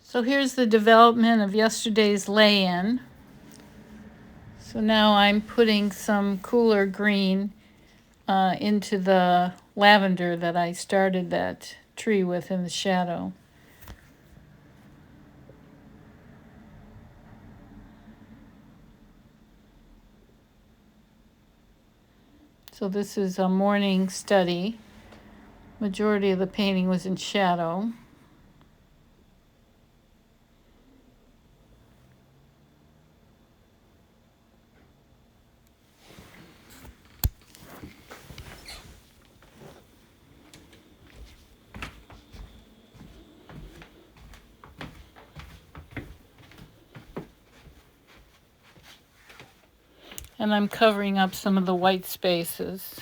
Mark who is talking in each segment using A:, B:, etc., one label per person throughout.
A: So here's the development of yesterday's lay-in. So now I'm putting some cooler green into the lavender that I started that tree with in the shadow. So this is a morning study. Majority of the painting was in shadow. And I'm covering up some of the white spaces.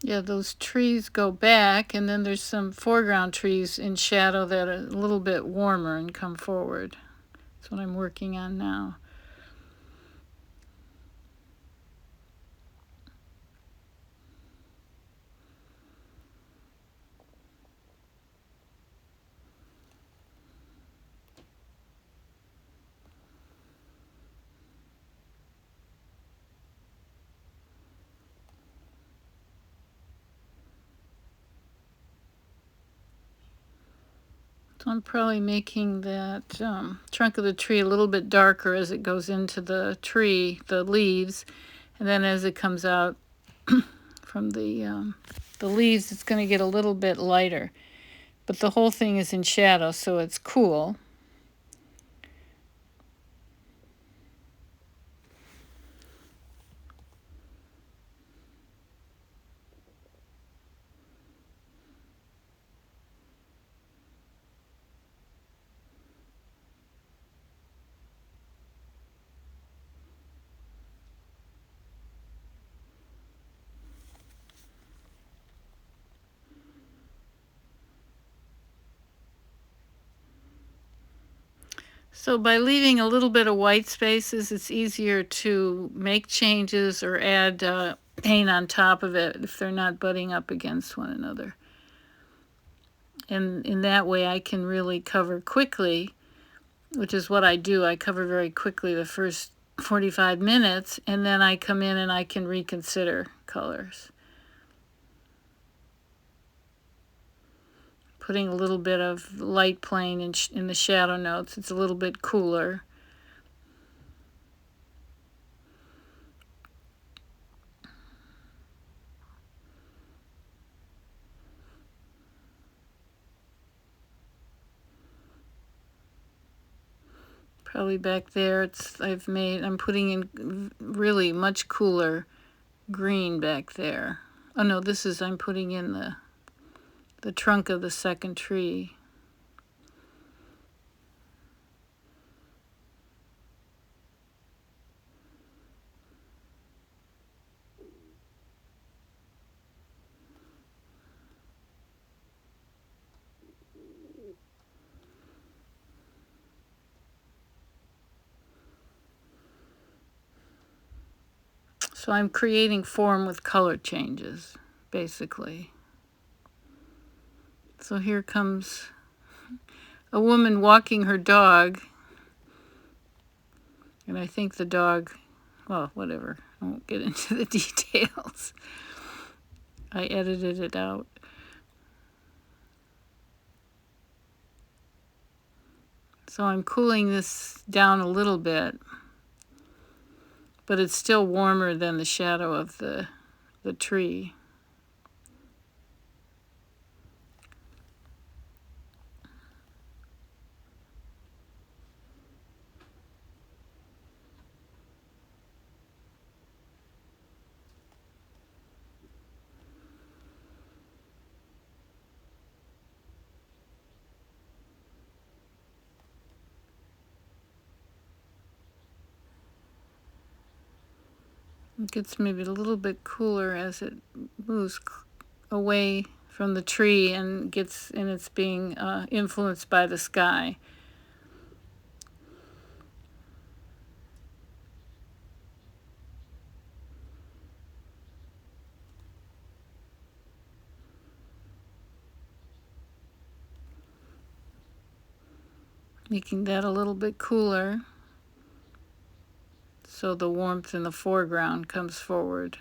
A: Yeah, those trees go back, and then there's some foreground trees in shadow that are a little bit warmer and come forward. That's what I'm working on now. So I'm probably making that trunk of the tree a little bit darker as it goes into the tree, the leaves, and then as it comes out from the leaves, it's going to get a little bit lighter. But the whole thing is in shadow, so it's cool. So by leaving a little bit of white spaces, it's easier to make changes or add paint on top of it if they're not butting up against one another. And in that way, I can really cover quickly, which is what I do. I cover very quickly the first 45 minutes, and then I come in and I can reconsider colors. Putting a little bit of light plein in the shadow notes. It's a little bit cooler. Probably back there, I'm putting in really much cooler green back there. Oh no, I'm putting in the trunk of the second tree. So I'm creating form with color changes, basically. So here comes a woman walking her dog. And I think the dog, well, whatever. I won't get into the details. I edited it out. So I'm cooling this down a little bit, but it's still warmer than the shadow of the tree. It gets maybe a little bit cooler as it moves away from the tree and it's being influenced by the sky. Making that a little bit cooler so the warmth in the foreground comes forward.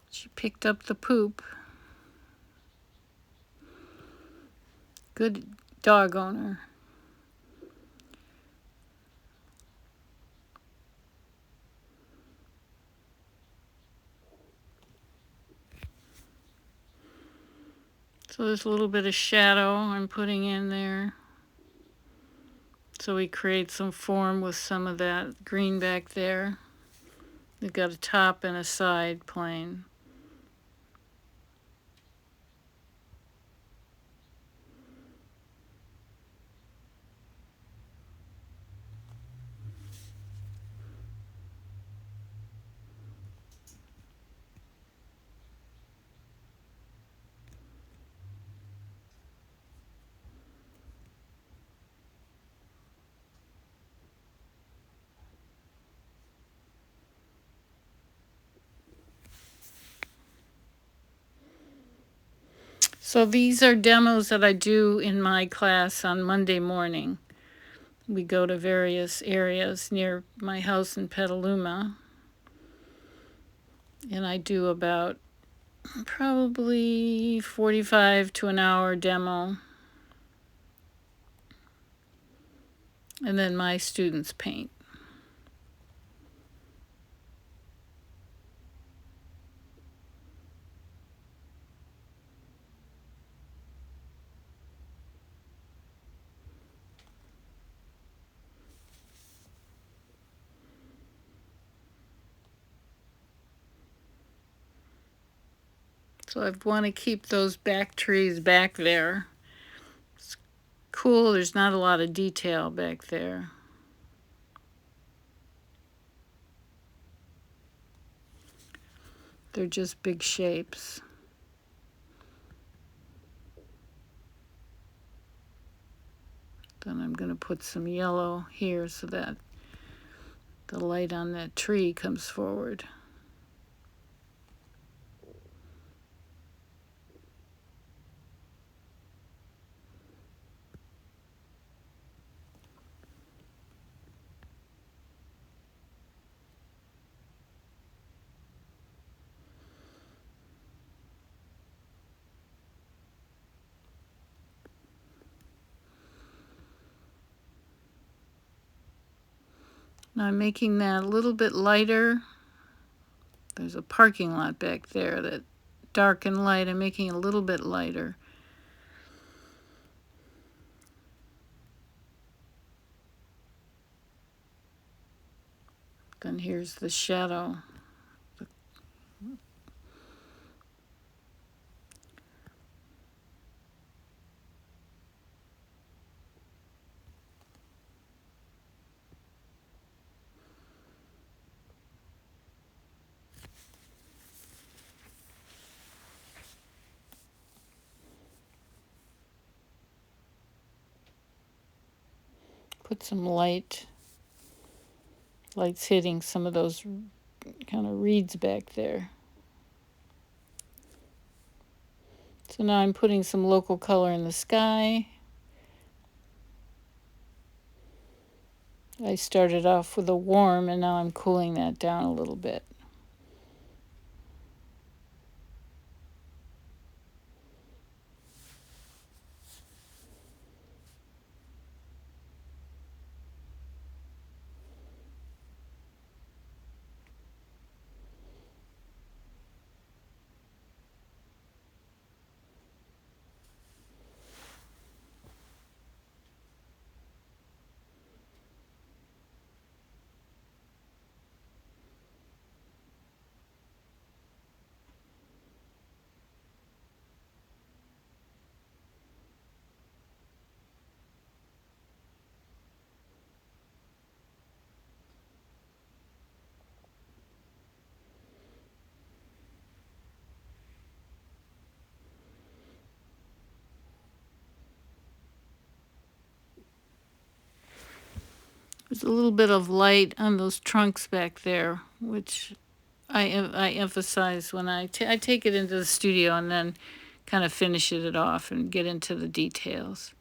A: She picked up the poop. Good dog owner. So there's a little bit of shadow I'm putting in there. So we create some form with some of that green back there. We've got a top and a side plane. So these are demos that I do in my class on Monday morning. We go to various areas near my house in Petaluma, and I do about probably 45 to an hour demo. And then my students paint. So I want to keep those back trees back there. It's cool, there's not a lot of detail back there. They're just big shapes. Then I'm going to put some yellow here so that the light on that tree comes forward. Now I'm making that a little bit lighter. There's a parking lot back there that dark and light. I'm making it a little bit lighter. Then here's the shadow. Put some lights hitting some of those kind of reeds back there. So now I'm putting some local color in the sky. I started off with a warm and now I'm cooling that down a little bit. There's a little bit of light on those trunks back there, which I emphasize when I take it into the studio and then kind of finish it off and get into the details.